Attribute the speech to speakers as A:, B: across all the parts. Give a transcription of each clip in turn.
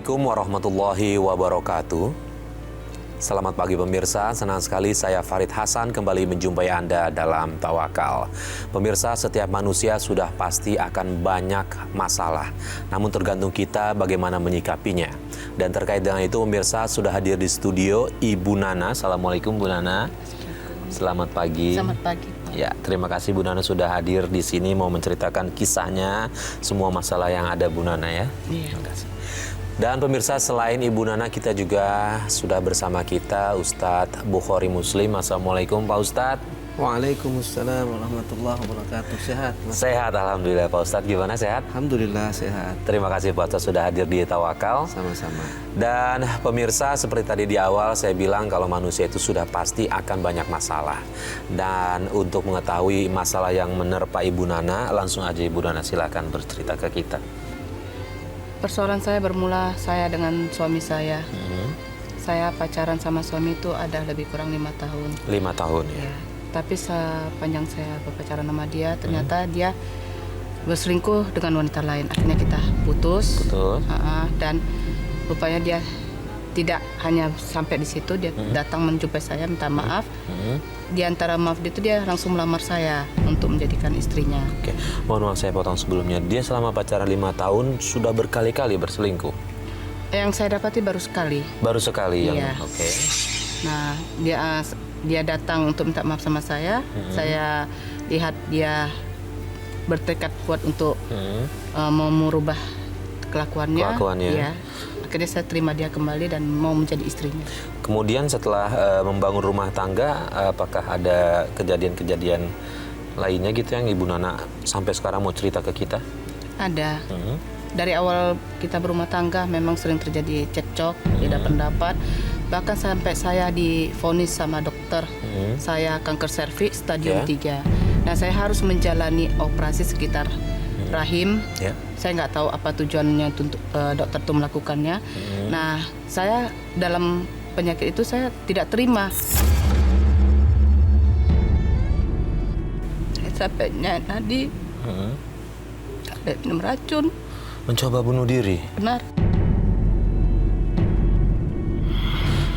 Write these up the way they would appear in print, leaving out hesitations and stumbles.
A: Assalamualaikum warahmatullahi wabarakatuh. Selamat pagi pemirsa, senang sekali saya Farid Hasan kembali menjumpai Anda dalam Tawakal. Pemirsa, setiap manusia sudah pasti akan banyak masalah, namun tergantung kita bagaimana menyikapinya. Dan terkait dengan itu pemirsa sudah hadir di studio Ibu Nana. Assalamualaikum Bu Nana. Selamat pagi.
B: Selamat pagi.
A: Ya, terima kasih Bu Nana sudah hadir di sini mau menceritakan kisahnya, semua masalah yang ada Bu Nana ya.
B: Iya.
A: Terima kasih. Dan pemirsa, selain Ibu Nana, kita juga sudah bersama kita Ustadz Bukhari Muslim. Assalamualaikum Pak Ustadz.
C: Waalaikumsalam warahmatullahi wabarakatuh. Sehat, Mas?
A: Sehat, Alhamdulillah Pak Ustadz. Gimana, sehat?
C: Alhamdulillah sehat.
A: Terima kasih Pak Ustadz sudah hadir di Tawakal.
C: Sama-sama.
A: Dan pemirsa, seperti tadi di awal saya bilang kalau manusia itu sudah pasti akan banyak masalah. Dan untuk mengetahui masalah yang menerpa Ibu Nana, langsung aja Ibu Nana silakan bercerita ke kita.
B: Persoalan saya bermula saya dengan suami saya. Saya pacaran sama suami itu ada lebih kurang 5 tahun.
A: 5 tahun ya.
B: Ya. Tapi sepanjang saya berpacaran sama dia, ternyata dia berselingkuh dengan wanita lain. Akhirnya kita putus.
A: Betul.
B: Dan rupanya dia tidak hanya sampai di situ, dia datang menjumpai saya, minta maaf. Di antara maaf itu dia langsung melamar saya untuk menjadikan istrinya.
A: Oke, mohon maaf saya potong sebelumnya. Dia selama pacaran 5 tahun sudah berkali-kali berselingkuh.
B: Yang saya dapati baru sekali.
A: Baru sekali yang
B: Iya.
A: oke.
B: Nah, dia datang untuk minta maaf sama saya. Saya lihat dia bertekad kuat untuk mau merubah kelakuannya. Ya. Akhirnya saya terima dia kembali dan mau menjadi istrinya.
A: Kemudian setelah membangun rumah tangga, apakah ada kejadian-kejadian lainnya gitu yang Ibu Nana sampai sekarang mau cerita ke kita?
B: Ada. Dari awal kita berumah tangga memang sering terjadi cekcok, beda pendapat. Bahkan sampai saya divonis sama dokter, saya kanker serviks stadium 3. Nah, saya harus menjalani operasi sekitar rahim. Saya nggak tahu apa tujuannya untuk dokter itu melakukannya. Nah, saya dalam penyakit itu saya tidak terima. Saya sampai nadi, ada minum racun.
A: Mencoba bunuh diri?
B: Benar.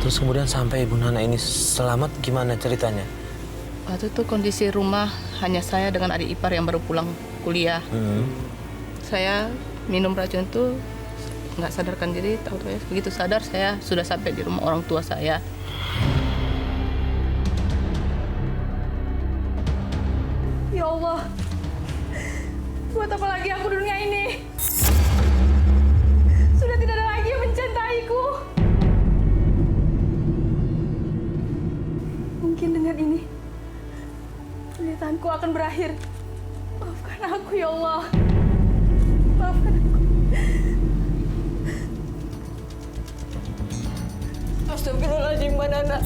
A: Terus kemudian sampai Ibu Nana ini selamat, gimana ceritanya?
B: Waktu itu kondisi rumah hanya saya dengan adik ipar yang baru pulang kuliah. Saya minum racun itu nggak sadarkan diri, tahu-tahu ya, begitu sadar saya sudah sampai di rumah orang tua saya.
D: Ya Allah, buat apa lagi aku di dunia ini? Sudah tidak ada lagi yang mencintaiku. Mungkin dengan ini penderitaanku akan berakhir. Maafkan aku ya Allah. Maafkan aku. Astagfirullahaladzim, Mbak Nana.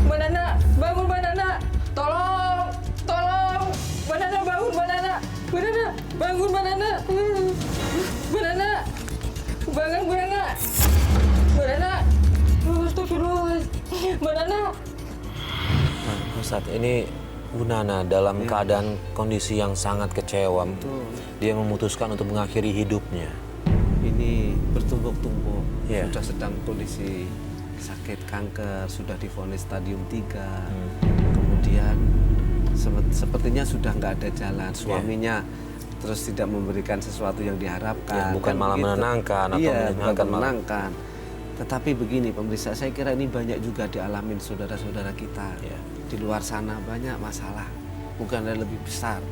D: Mbak Nana, bangun Mbak Nana. Tolong, tolong. Mbak Nana, bangun Mbak Nana. Mbak Nana, bangun Mbak Nana. Mbak Nana, bangun Mbak Nana. Mbak Nana, astagfirullahaladzim. Mbak Nana.
A: Ustaz, ini Bu Nana dalam keadaan kondisi yang sangat kecewa. Dia memutuskan untuk mengakhiri hidupnya.
C: Ini bertumpuk-tumpuk.
A: Iya.
C: Sudah sedang kondisi sakit kanker, sudah divonis stadium 3. Kemudian sepertinya sudah nggak ada jalan. Suaminya terus tidak memberikan sesuatu yang diharapkan.
A: Bukan malah menenangkan atau
C: bukan menenangkan. Tetapi begini pemirsa, saya kira ini banyak juga dialamin saudara-saudara kita. Di luar sana banyak masalah, bukan ada lebih besar.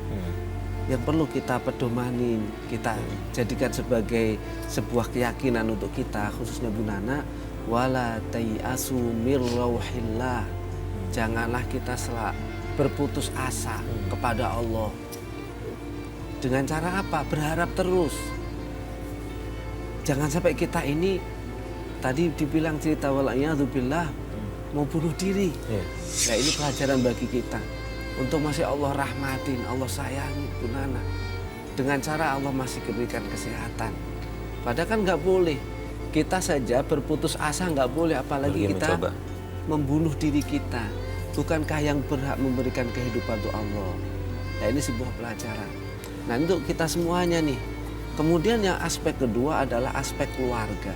C: Yang perlu kita pedomani, kita jadikan sebagai sebuah keyakinan untuk kita, khususnya Bu Nana, wala tayasu mir rauhillah. Janganlah kita berputus asa kepada Allah. Dengan cara apa? Berharap terus. Jangan sampai kita ini tadi dibilang cerita wala'iyadzubillah mau bunuh diri. Nah, ini pelajaran bagi kita untuk masih Allah rahmatin, Allah sayangi Bu Nana. Dengan cara Allah masih berikan kesehatan. Padahal kan nggak boleh. Kita saja berputus asa nggak boleh, apalagi kita membunuh diri kita. Bukankah yang berhak memberikan kehidupan untuk Allah? Nah, ini sebuah pelajaran. Nah, untuk kita semuanya nih, Kemudian yang aspek kedua adalah aspek keluarga.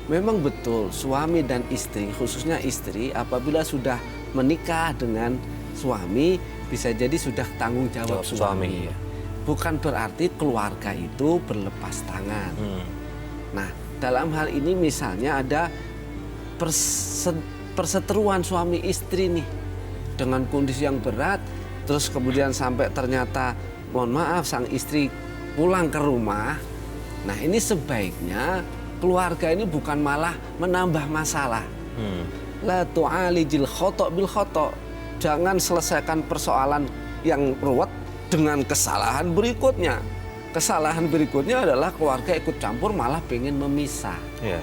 C: Memang betul suami dan istri, khususnya istri apabila sudah menikah dengan suami bisa jadi sudah tanggung jawab suami.
A: Ya.
C: Bukan berarti keluarga itu berlepas tangan. Nah, dalam hal ini misalnya ada perseteruan suami istri nih dengan kondisi yang berat, terus kemudian sampai ternyata mohon maaf sang istri pulang ke rumah. Nah, ini sebaiknya keluarga ini bukan malah menambah masalah. La tu'alijil khoto' bil khoto'. Jangan selesaikan persoalan yang ruwet dengan kesalahan berikutnya. Kesalahan berikutnya adalah keluarga ikut campur malah pengen memisah.
A: Yeah.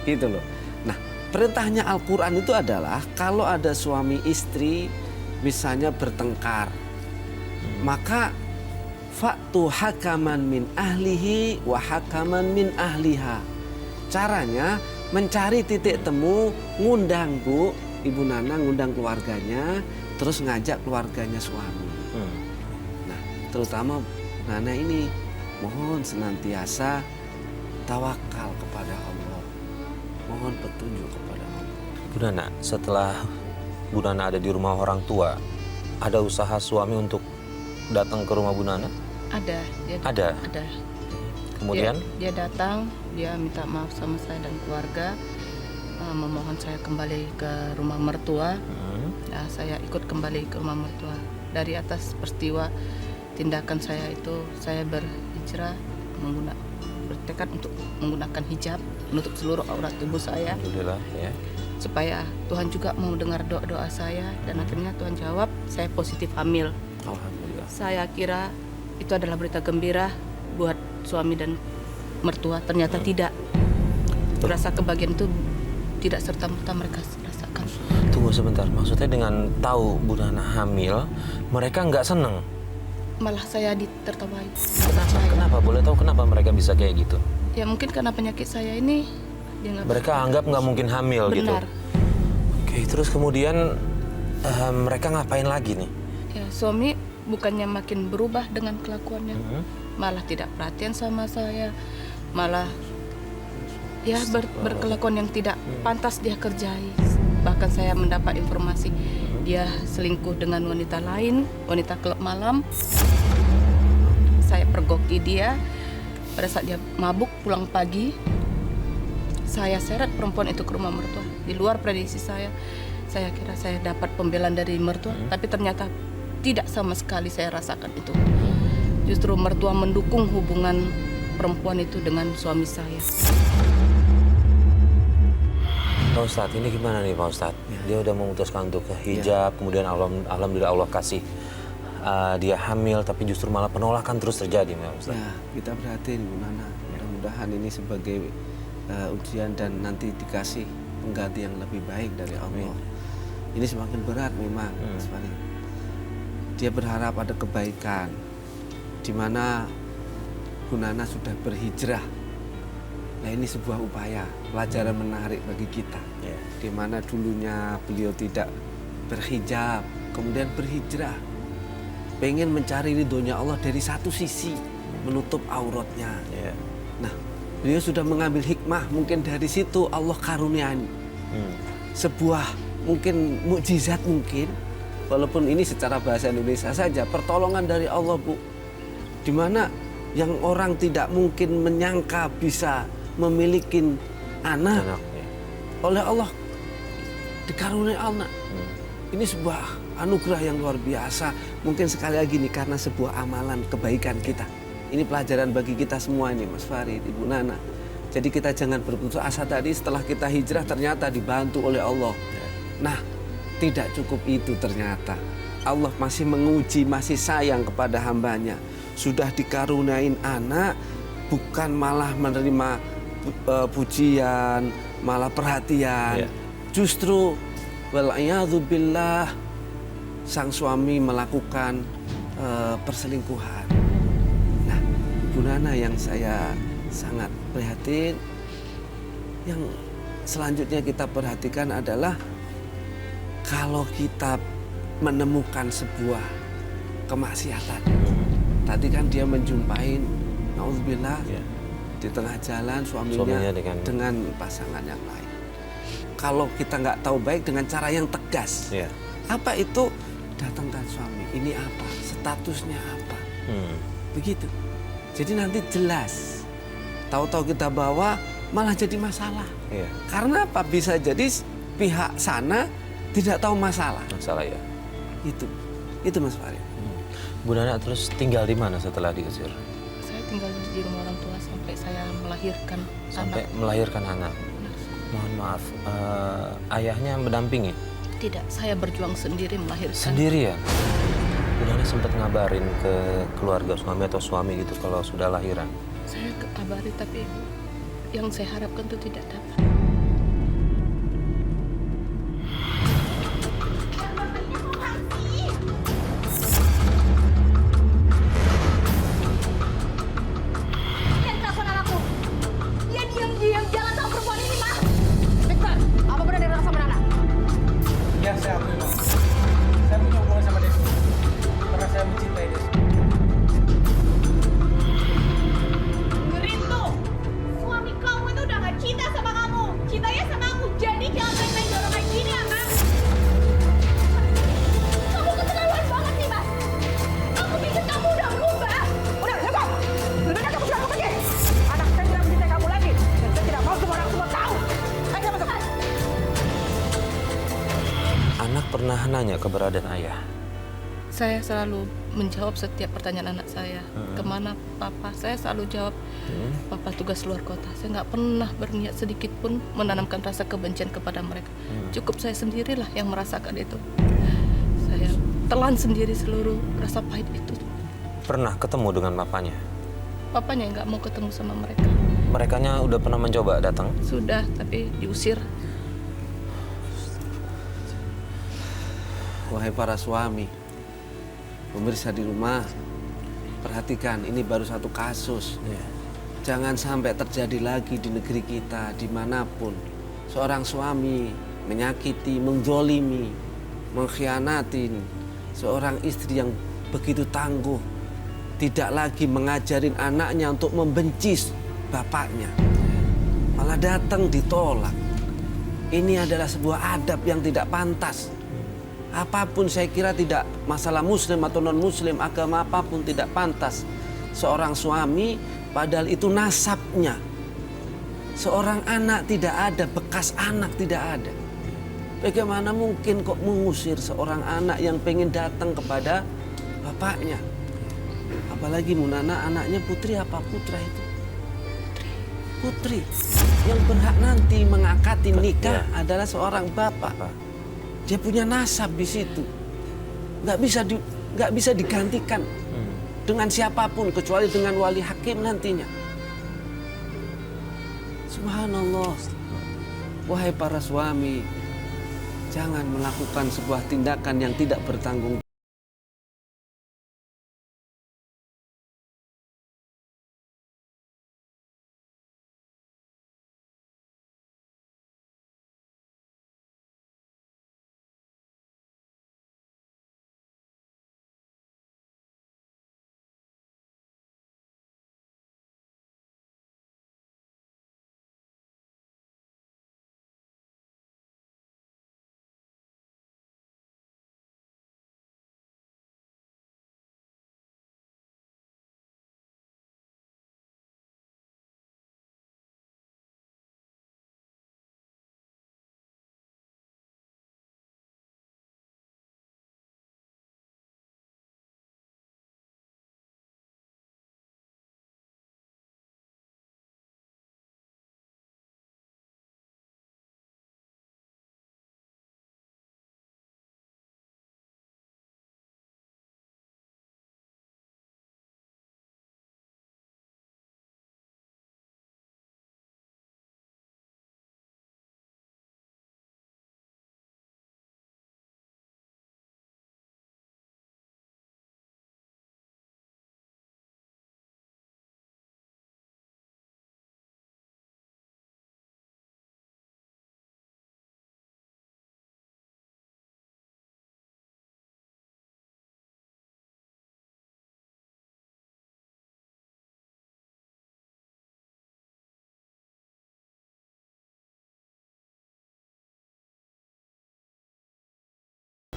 C: Gitu loh. Nah, perintahnya Al-Quran itu adalah kalau ada suami istri misalnya bertengkar, maka fa'tu hakaman min ahlihi wa hakaman min ahliha. Caranya mencari titik temu, ngundang Ibu Nana ngundang keluarganya, terus ngajak keluarganya suami. Nah, terutama Nana ini mohon senantiasa tawakal kepada Allah. Mohon petunjuk kepada Allah.
A: Bu Nana, setelah Bu Nana ada di rumah orang tua, ada usaha suami untuk datang ke rumah Bu Nana?
B: Ada.
A: Ada?
B: Ada.
A: Kemudian?
B: Dia datang, dia minta maaf sama saya dan keluarga, memohon saya kembali ke rumah mertua. Nah, saya ikut kembali ke rumah mertua. Dari atas peristiwa tindakan saya itu, saya berhijrah, bertekad untuk menggunakan hijab, menutup seluruh aurat tubuh saya.
A: Alhamdulillah, ya.
B: Supaya Tuhan juga mau dengar doa-doa saya, dan akhirnya Tuhan jawab, saya positif hamil.
A: Alhamdulillah.
B: Saya kira itu adalah berita gembira buat suami dan mertua, ternyata tidak. Rasa kebahagiaan itu tidak serta-merta mereka rasakan.
A: Tunggu sebentar, maksudnya dengan tahu Bu Nana hamil, mereka nggak seneng?
B: Malah saya ditertawai.
A: Kenapa? Boleh tahu kenapa mereka bisa kayak gitu?
B: Ya mungkin karena penyakit saya ini, dia nggak
A: Mereka anggap nggak mungkin hamil gitu?
B: benar.
A: Oke, terus kemudian mereka ngapain lagi nih?
B: Ya, suami bukannya makin berubah dengan kelakuannya, malah tidak perhatian sama saya, malah ya berkelakuan yang tidak pantas dia kerjai. Bahkan saya mendapat informasi dia selingkuh dengan wanita lain, wanita klub malam. Saya pergoki dia pada saat dia mabuk pulang pagi. Saya seret perempuan itu ke rumah mertua di luar prediksi saya. Saya kira saya dapat pembelaan dari mertua, tapi ternyata tidak sama sekali saya rasakan itu. Justru mertua mendukung hubungan perempuan itu dengan suami saya.
A: Pak Ustadz, ini gimana nih Pak Ustadz? Dia udah memutuskan untuk ke hijab, kemudian alhamdulillah Allah kasih dia hamil, tapi justru malah penolakan terus terjadi Pak Ustadz.
C: Ya, kita perhatiin Bu Nana. Mudah-mudahan ini sebagai ujian dan nanti dikasih pengganti yang lebih baik dari Allah. Ini semakin berat memang, Mas Farid. Dia berharap ada kebaikan, di mana Bu Nana sudah berhijrah. Nah, ini sebuah upaya, pelajaran menarik bagi kita. Di mana dulunya beliau tidak berhijab, kemudian berhijrah. Pengen mencari ridhonya Allah dari satu sisi, menutup auratnya. Nah, beliau sudah mengambil hikmah, mungkin dari situ Allah karuniai sebuah mungkin mukjizat mungkin, walaupun ini secara bahasa Indonesia saja, pertolongan dari Allah Bu, dimana yang orang tidak mungkin menyangka bisa memiliki anak, oleh Allah dikaruniai anak. Ini sebuah anugerah yang luar biasa. Mungkin sekali lagi nih karena sebuah amalan kebaikan kita. Ini pelajaran bagi kita semua ini Mas Farid, Ibu Nana. Jadi kita jangan berputus asa tadi setelah kita hijrah ternyata dibantu oleh Allah. Nah, tidak cukup itu ternyata. Allah masih menguji, masih sayang kepada hambanya. Sudah dikaruniain anak, bukan malah menerima pujian, malah perhatian. Justru wal'iyadzubillah, sang suami melakukan perselingkuhan. Nah, Bu Nana yang saya sangat prihatin, yang selanjutnya kita perhatikan adalah kalau kita menemukan sebuah kemaksiatan. Tadi kan dia menjumpai Nauzubillah,
A: Ya.
C: di tengah jalan suaminya
A: Suaminya
C: dengan pasangan yang lain. Kalau kita nggak tahu baik dengan cara yang tegas,
A: Ya.
C: apa itu datangkan suami, ini apa, statusnya apa, begitu. Jadi nanti jelas. Tahu-tahu kita bawa malah jadi masalah.
A: Iya.
C: Karena apa? Bisa jadi pihak sana tidak tahu masalah.
A: Masalah ya.
C: Itu Mas Farid.
A: Bu Nana terus tinggal di mana setelah diusir?
B: Saya tinggal di rumah orang tua sampai saya melahirkan
A: Sampai
B: anak.
A: melahirkan anak. Mohon maaf, ayahnya mendampingi?
B: Tidak, saya berjuang sendiri melahirkan.
A: Sendirian? Bu Nana sempat ngabarin ke keluarga suami atau suami gitu kalau sudah lahiran?
B: Saya kabari tapi yang saya harapkan itu tidak dapat.
E: Lihat kelakuan anakku. Dia diam-diam jalan sama perempuan ini, Mah. Victor, apa benar dia kenal sama Nana?
F: Ya, saya akui, Mas. Saya punya hubungan sama Desi. Karena saya mencintai Desi.
E: Rintu, suami kamu itu udah gak cinta sama kamu. Cintanya sama aku. Jadi jangan main-main dorong kayak gini ya, Mas. Kamu keterlaluan banget nih, Mas. Aku pikir kamu udah berubah. Udah, cukup. Lebih baik kamu pulang pergi. Anak saya tidak mencintai kamu lagi. Dan saya tidak mau semua orang semua tahu. Ayo, masuk.
A: Anak pernah nanya keberadaan ayah?
B: Saya selalu menjawab setiap pertanyaan anak saya. Kemana papa? Saya selalu jawab, papa tugas luar kota. Saya nggak pernah berniat sedikit pun menanamkan rasa kebencian kepada mereka. Cukup saya sendirilah yang merasakan itu. Saya telan sendiri seluruh rasa pahit itu.
A: Pernah ketemu dengan papanya?
B: Papanya nggak mau ketemu sama mereka.
A: Merekanya udah pernah mencoba datang?
B: Sudah, tapi diusir.
C: Wahai para suami, pemirsa di rumah, perhatikan ini baru satu kasus. Jangan sampai terjadi lagi di negeri kita, dimanapun. Seorang suami menyakiti, menzolimi, mengkhianati seorang istri yang begitu tangguh. Tidak lagi mengajarin anaknya untuk membenci bapaknya. Malah datang ditolak. Ini adalah sebuah adab yang tidak pantas. Apapun saya kira tidak masalah muslim atau non muslim, agama apapun tidak pantas. Seorang suami padahal itu nasabnya. Seorang anak tidak ada, bekas anak tidak ada. Bagaimana mungkin kok mengusir seorang anak yang pengen datang kepada bapaknya? Apalagi Munana anaknya putri apa putra itu? Putri. Yang berhak nanti mengakati nikah adalah seorang bapak. Dia punya nasab di situ, nggak bisa digantikan dengan siapapun kecuali dengan wali hakim nantinya. Subhanallah, wahai para suami, jangan melakukan sebuah tindakan yang tidak bertanggung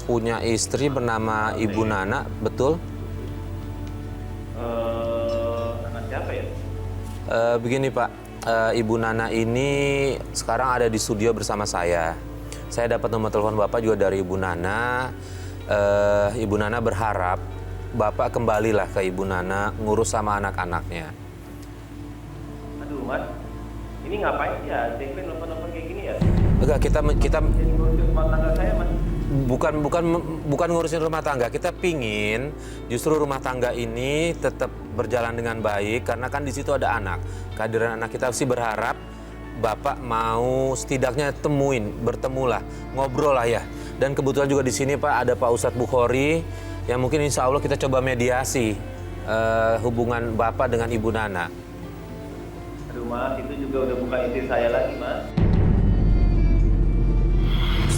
A: punya istri bernama Ibu Nana, betul?
G: Nana siapa ya?
A: Begini Pak, Ibu Nana ini sekarang ada di studio bersama saya. Saya dapat nomor telepon Bapak juga dari Ibu Nana. Ibu Nana berharap Bapak kembalilah ke Ibu Nana ngurus sama anak-anaknya.
G: Aduh Mas, ini ngapain ya? TV nelfon-nelfon kayak gini ya?
A: Enggak, kita
G: Jadi ngurusin rumah tangga saya Mas.
A: bukan ngurusin rumah tangga. Kita pingin justru rumah tangga ini tetap berjalan dengan baik karena kan di situ ada anak. Kehadiran anak kita sih berharap Bapak mau setidaknya bertemulah, ngobrol lah ya. Dan kebetulan juga di sini Pak ada Pak Ustadz Bukhari yang mungkin insya Allah kita coba mediasi hubungan Bapak dengan Ibu Nana.
G: Aduh Mas, itu juga udah bukan istri saya lagi Mas.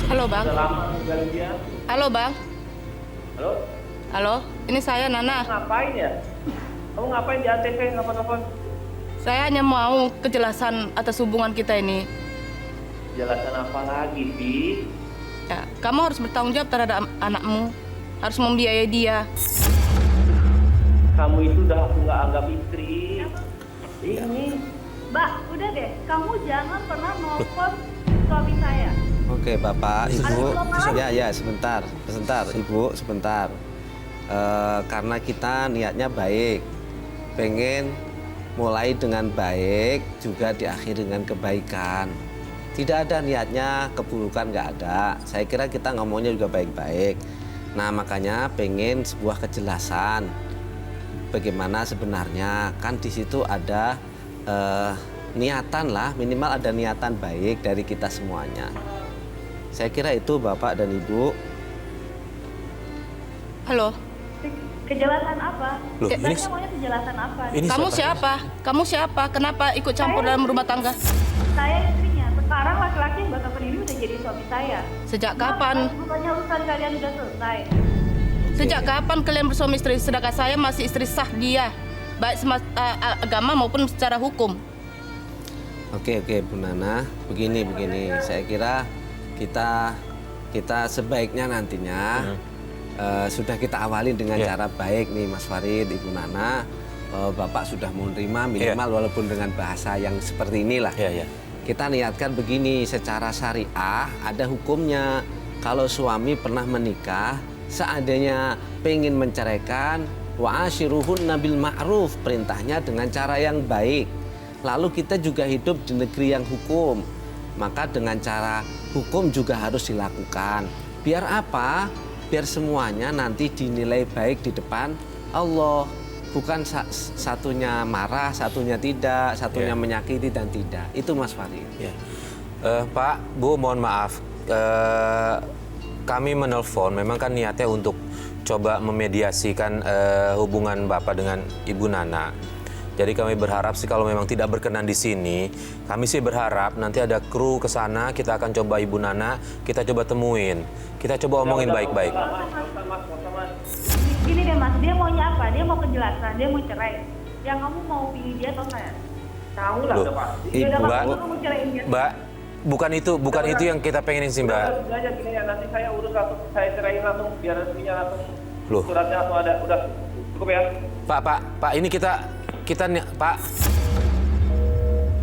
B: Halo Bang.
G: Udah lama tinggal dia.
B: Halo Bang.
G: Halo?
B: Halo, ini saya Nana.
G: Ngapain ya? Kamu ngapain di ATV nelfon-nelfon?
B: Saya hanya mau kejelasan atas hubungan kita ini.
G: Jelasan apa lagi sih?
B: Ya, kamu harus bertanggung jawab terhadap anakmu. Harus membiayai dia.
G: Kamu itu udah aku nggak anggap istri. Ini.
E: Mbak, udah deh. Kamu jangan pernah nelfon suami saya.
C: Oke, Bapak, Ibu,
E: Ada
C: ya sebentar, Ibu, sebentar. Karena kita niatnya baik, pengen mulai dengan baik, juga diakhiri dengan kebaikan. Tidak ada niatnya keburukan, nggak ada. Saya kira kita ngomongnya juga baik-baik. Nah, makanya pengen sebuah kejelasan bagaimana sebenarnya. Kan di situ ada niatan lah, minimal ada niatan baik dari kita semuanya. Saya kira itu Bapak dan Ibu.
B: Halo.
E: Kejelasan apa?
A: Loh, ini-
E: Saya maunya kejelasan apa?
A: Ini
B: Kamu siapa? Kamu siapa? Kenapa ikut campur dalam rumah tangga?
E: Saya istrinya. Sekarang laki-laki yang Bapak ini udah jadi suami saya.
B: Sejak kapan?
E: Bukannya urusan kalian udah selesai.
B: Sejak kapan kalian bersuami istri? Sedangkan saya masih istri sah dia. Baik agama maupun secara hukum.
C: Oke, Bu Nana, begini. Saya kira kita sebaiknya nantinya sudah kita awali dengan cara baik nih Mas Farid, Ibu Nana. Bapak sudah menerima minimal walaupun dengan bahasa yang seperti inilah. Kita niatkan begini, secara syariah ada hukumnya. Kalau suami pernah menikah, seandainya pengen menceraikan, wa ashiruhunna bil ma'ruf, perintahnya dengan cara yang baik. Lalu kita juga hidup di negeri yang hukum, maka dengan cara hukum juga harus dilakukan. Biar apa? Biar semuanya nanti dinilai baik di depan Allah. Bukan satunya marah, satunya tidak, satunya menyakiti dan tidak. Itu Mas Farid.
A: Pak, Bu, mohon maaf. Kami menelpon, memang kan niatnya untuk coba memediasikan hubungan Bapak dengan Ibu Nana. Jadi kami berharap sih kalau memang tidak berkenan di sini, kami sih berharap nanti ada kru ke sana, kita akan coba Ibu Nana, kita coba temuin. Kita coba omongin baik-baik.
E: Gini deh Mas, dia maunya apa? Dia mau kejelasan, dia mau cerai. Yang kamu mau pilih dia atau saya?
G: Tahu lah
A: Loh,
G: udah pasti.
E: Ya udah,
A: Mbak,
E: kamu mau ceraiin dia.
A: Mbak, bukan itu yang kita pengenin sih, Mbak.
G: Udah aja gini ya, nanti saya urus langsung, saya ceraiin langsung, biar resminya langsung.
A: Loh.
G: Suratnya langsung ada, udah cukup ya.
A: Pak, ini kita Pak.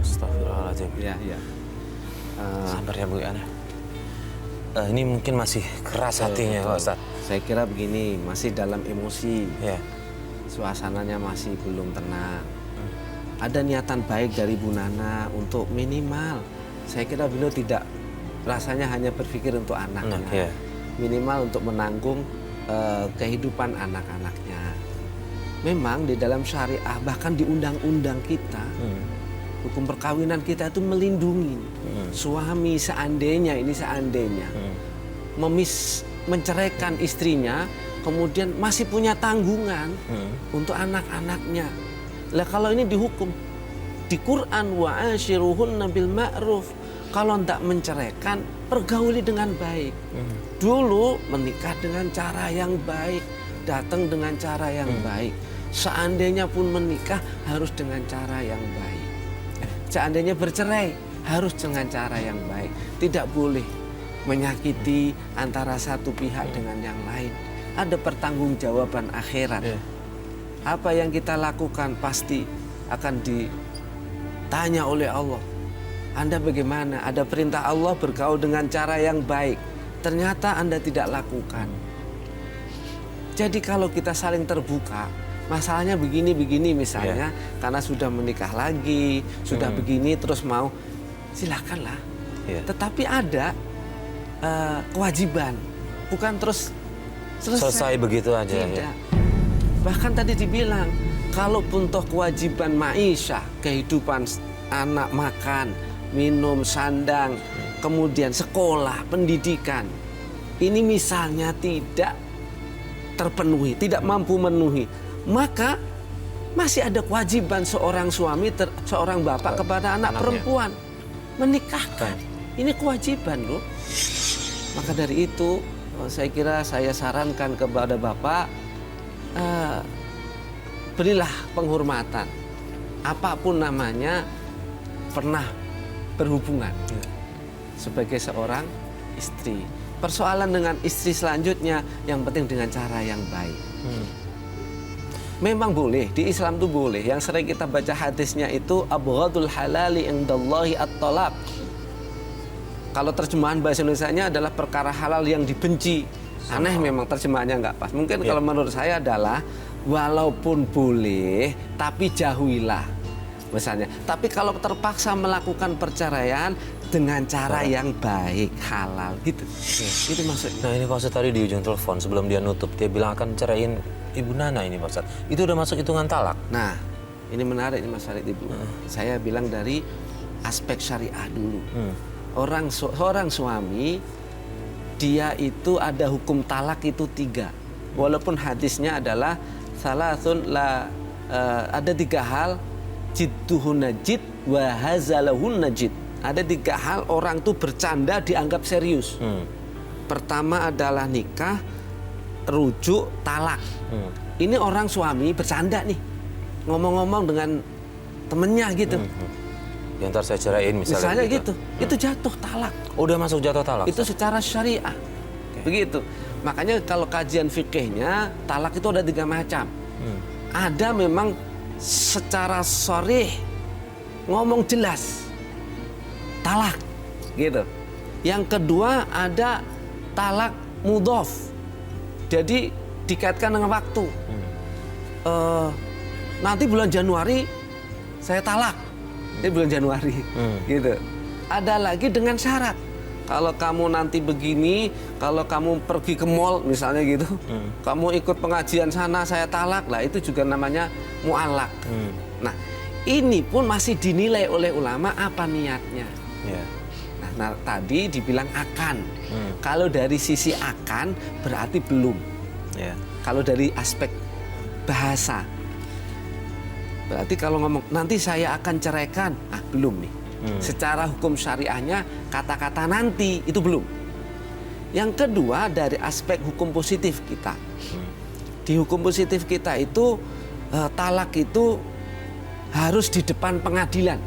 A: Astagfirullahaladzim.
C: Ya.
A: Sabar ya Bu Ana. Ini mungkin masih keras hatinya Pak Ustadz.
C: Saya kira begini, masih dalam emosi.
A: Ya.
C: Suasananya masih belum tenang. Ada niatan baik dari Bu Nana untuk minimal. Saya kira beliau tidak rasanya hanya berpikir untuk anaknya. Minimal untuk menanggung kehidupan anak-anaknya. Memang di dalam syariah, bahkan di undang-undang kita, hukum perkawinan kita itu melindungi suami seandainya menceraikan istrinya, kemudian masih punya tanggungan untuk anak-anaknya. Lah kalau ini dihukum di Quran, wa ashiruhunna bil ma'ruf, kalau tidak menceraikan, pergauli dengan baik. Dulu menikah dengan cara yang baik, datang dengan cara yang baik. Seandainya pun menikah harus dengan cara yang baik. Seandainya bercerai harus dengan cara yang baik. Tidak boleh menyakiti antara satu pihak dengan yang lain. Ada pertanggungjawaban akhirat. Apa yang kita lakukan pasti akan ditanya oleh Allah. Anda bagaimana? Ada perintah Allah bergaul dengan cara yang baik. Ternyata Anda tidak lakukan. Jadi kalau kita saling terbuka, masalahnya begini-begini misalnya, karena sudah menikah lagi, sudah begini terus mau, silakanlah. Tetapi ada kewajiban, bukan terus
A: Selesai begitu aja.
C: Tidak. Bahkan tadi dibilang, kalaupun toh kewajiban maisha, kehidupan anak makan, minum, sandang, kemudian sekolah, pendidikan, ini misalnya tidak terpenuhi, tidak mampu memenuhi, maka masih ada kewajiban seorang suami, seorang bapak kepada anak perempuan menikahkan. Ini kewajiban loh. Maka dari itu saya kira saya sarankan kepada bapak, berilah penghormatan. Apapun namanya, pernah berhubungan sebagai seorang istri. Persoalan dengan istri selanjutnya, yang penting dengan cara yang baik. Memang boleh, di Islam itu boleh. Yang sering kita baca hadisnya itu abghadul halali indallahi at-talaq. Kalau terjemahan bahasa Indonesianya adalah perkara halal yang dibenci. Aneh memang terjemahannya nggak pas. Mungkin kalau menurut saya adalah walaupun boleh, tapi jauhilah. Misalnya, tapi kalau terpaksa melakukan perceraian dengan cara yang baik, halal gitu. Itu maksudnya.
A: Nah ini Pak Ustadz tadi di ujung telepon sebelum dia nutup, dia bilang akan ceraiin Ibu Nana ini Pak Ustadz. Itu udah masuk hitungan talak?
C: Nah, ini menarik ini Mas Farid Ibu. Saya bilang dari aspek syariah dulu. Seorang suami, dia itu ada hukum talak itu 3. Walaupun hadisnya adalah salasun la, ada 3 hal, jidduhun najid wa hazalahun najid. Ada 3 hal orang tuh bercanda dianggap serius. Pertama adalah nikah, rujuk, talak. Ini orang suami bercanda nih, ngomong-ngomong dengan temennya gitu.
A: Ya ntar saya ceraiin misalnya
C: gitu. Itu jatuh talak.
A: Udah masuk jatuh talak?
C: Itu secara syariah. Begitu. Makanya kalau kajian fikihnya, talak itu ada 3 macam. Ada memang secara sharih, ngomong jelas, talak gitu. Yang kedua ada talak mudhof. Jadi dikaitkan dengan waktu. Nanti bulan Januari saya talak. Ini bulan Januari, gitu. Ada lagi dengan syarat. Kalau kamu nanti begini, kalau kamu pergi ke mall misalnya gitu, kamu ikut pengajian sana saya talak, lah itu juga namanya mu'allaq. Nah, ini pun masih dinilai oleh ulama apa niatnya. Nah, tadi dibilang akan. Kalau dari sisi akan berarti belum. Kalau dari aspek bahasa, berarti kalau ngomong nanti saya akan ceraikan, belum nih. Secara hukum syariahnya kata-kata nanti itu belum. Yang kedua dari aspek hukum positif kita. Di hukum positif kita itu talak itu harus di depan pengadilan.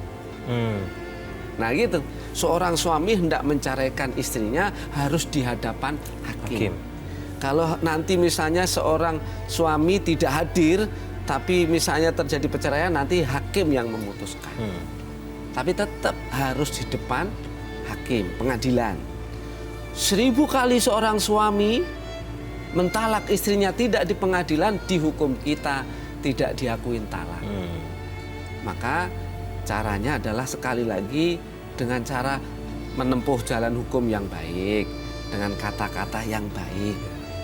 C: Nah gitu. Seorang suami hendak menceraikan istrinya harus di hadapan hakim. Kalau nanti misalnya seorang suami tidak hadir, tapi misalnya terjadi perceraian, nanti hakim yang memutuskan. Tapi tetap harus di depan hakim, pengadilan. 1000 kali seorang suami mentalak istrinya tidak di pengadilan, dihukum kita tidak diakuin talak. Maka caranya adalah sekali lagi dengan cara menempuh jalan hukum yang baik, dengan kata-kata yang baik.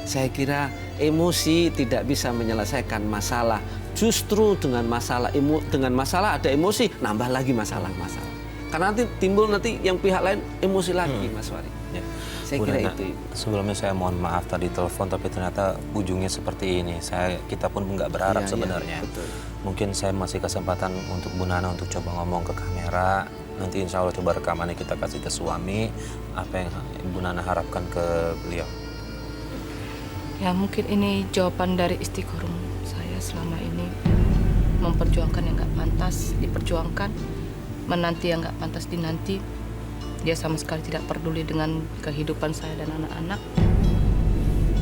C: Saya kira emosi tidak bisa menyelesaikan masalah. Justru dengan masalah ada emosi, nambah lagi masalah-masalah. Karena nanti timbul yang pihak lain emosi lagi, Mas Wari. Saya kira itu.
A: Sebelumnya saya mohon maaf tadi telepon, tapi ternyata ujungnya seperti ini. Kita pun nggak berharap sebenarnya.
C: Betul.
A: Mungkin saya masih kesempatan untuk Bu Nana untuk coba ngomong ke kamera. Nanti insya Allah coba rekamannya kita kasih ke suami. Apa yang Bu Nana harapkan ke beliau?
B: Ya mungkin ini jawaban dari istiqoroh saya selama ini, memperjuangkan yang nggak pantas diperjuangkan, menanti yang nggak pantas dinanti. Dia sama sekali tidak peduli dengan kehidupan saya dan anak-anak.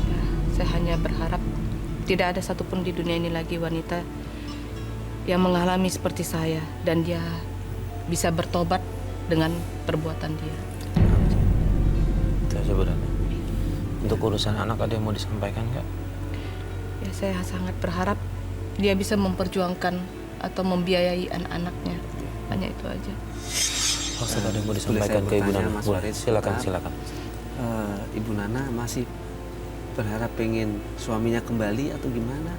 B: Ya, saya hanya berharap tidak ada satupun di dunia ini lagi wanita yang mengalami seperti saya dan dia bisa bertobat dengan perbuatan dia.
H: Itu aja Bu Nana. Untuk urusan anak ada yang mau disampaikan nggak?
B: Ya, saya sangat berharap dia bisa memperjuangkan atau membiayai anak-anaknya. Hanya itu aja.
H: Ustaz ada yang mau
C: Boleh
H: disampaikan
C: saya
H: ke Ibu
C: bertanya,
H: Nana?
C: Mas
H: Boleh.
C: Farid?
H: Silakan,
C: Sebentar.
H: silakan.
C: Ibu Nana masih berharap pengen suaminya kembali atau gimana?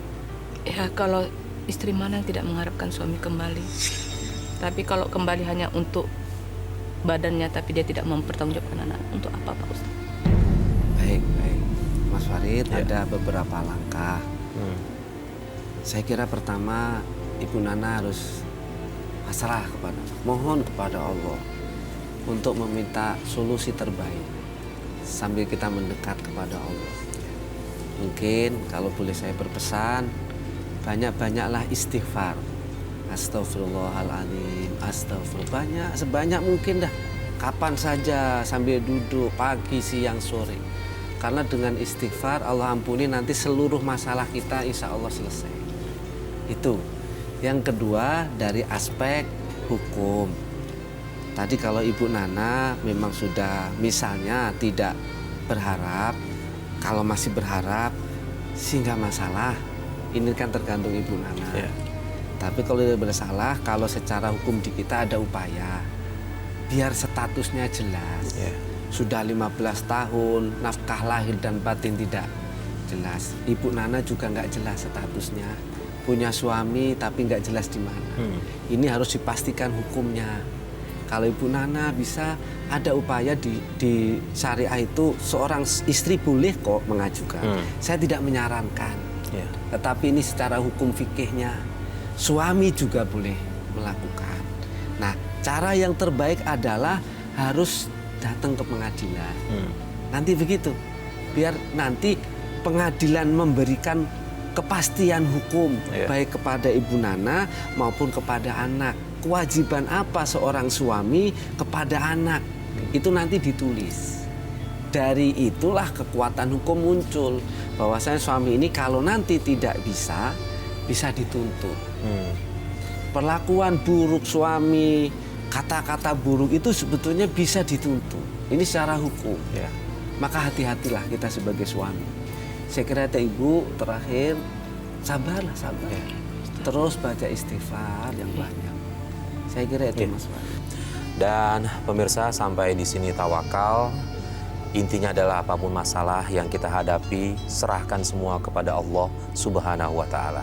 B: Ya, kalau istri mana yang tidak mengharapkan suami kembali. Tapi kalau kembali hanya untuk badannya tapi dia tidak mempertanggungjawabkan anak, untuk apa Pak Ustaz?
C: Baik, baik. Mas Farid,
H: Ya.
C: ada beberapa langkah. Saya kira pertama Ibu Nana harus pasrah mohon kepada Allah untuk meminta solusi terbaik sambil kita mendekat kepada Allah. Mungkin kalau boleh saya berpesan, banyak-banyaklah istighfar. Astagfirullahaladzim, astagfirullah, sebanyak mungkin dah. Kapan saja, sambil duduk, pagi, siang, sore. Karena dengan istighfar Allah ampuni, nanti seluruh masalah kita insya Allah selesai. Itu. Yang kedua dari aspek hukum. Tadi kalau Ibu Nana memang sudah misalnya tidak berharap, kalau masih berharap sih nggak masalah. Ini kan tergantung Ibu Nana.
H: Ya.
C: Tapi kalau tidak bersalah, kalau secara hukum di kita ada upaya biar statusnya jelas.
H: Ya.
C: Sudah 15 tahun, nafkah lahir dan batin tidak jelas. Ibu Nana juga nggak jelas statusnya. Punya suami tapi nggak jelas di mana. Ini harus dipastikan hukumnya. Kalau Ibu Nana bisa ada upaya di syariah itu seorang istri boleh kok mengajukan. Saya tidak menyarankan.
H: Ya.
C: Tetapi ini secara hukum fikihnya suami juga boleh melakukan. Nah, cara yang terbaik adalah harus datang ke pengadilan. Nanti begitu. Biar nanti pengadilan memberikan kepastian hukum baik kepada Ibu Nana maupun kepada anak. Kewajiban apa seorang suami kepada anak itu nanti ditulis. Dari itulah kekuatan hukum muncul bahwasanya suami ini kalau nanti tidak bisa dituntut. Perlakuan buruk suami, kata-kata buruk itu sebetulnya bisa dituntut. Ini secara hukum.
H: Ya.
C: Maka hati-hatilah kita sebagai suami. Saya kira itu Ibu terakhir sabarlah. Terus baca istighfar yang banyak. Saya kira itu Mas Farid.
A: Dan pemirsa, sampai di sini tawakal. Intinya adalah apapun masalah yang kita hadapi, serahkan semua kepada Allah Subhanahu wa Ta'ala.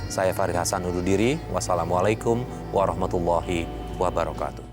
A: Saya Farid Hasan undur diri. Wassalamualaikum warahmatullahi wabarakatuh.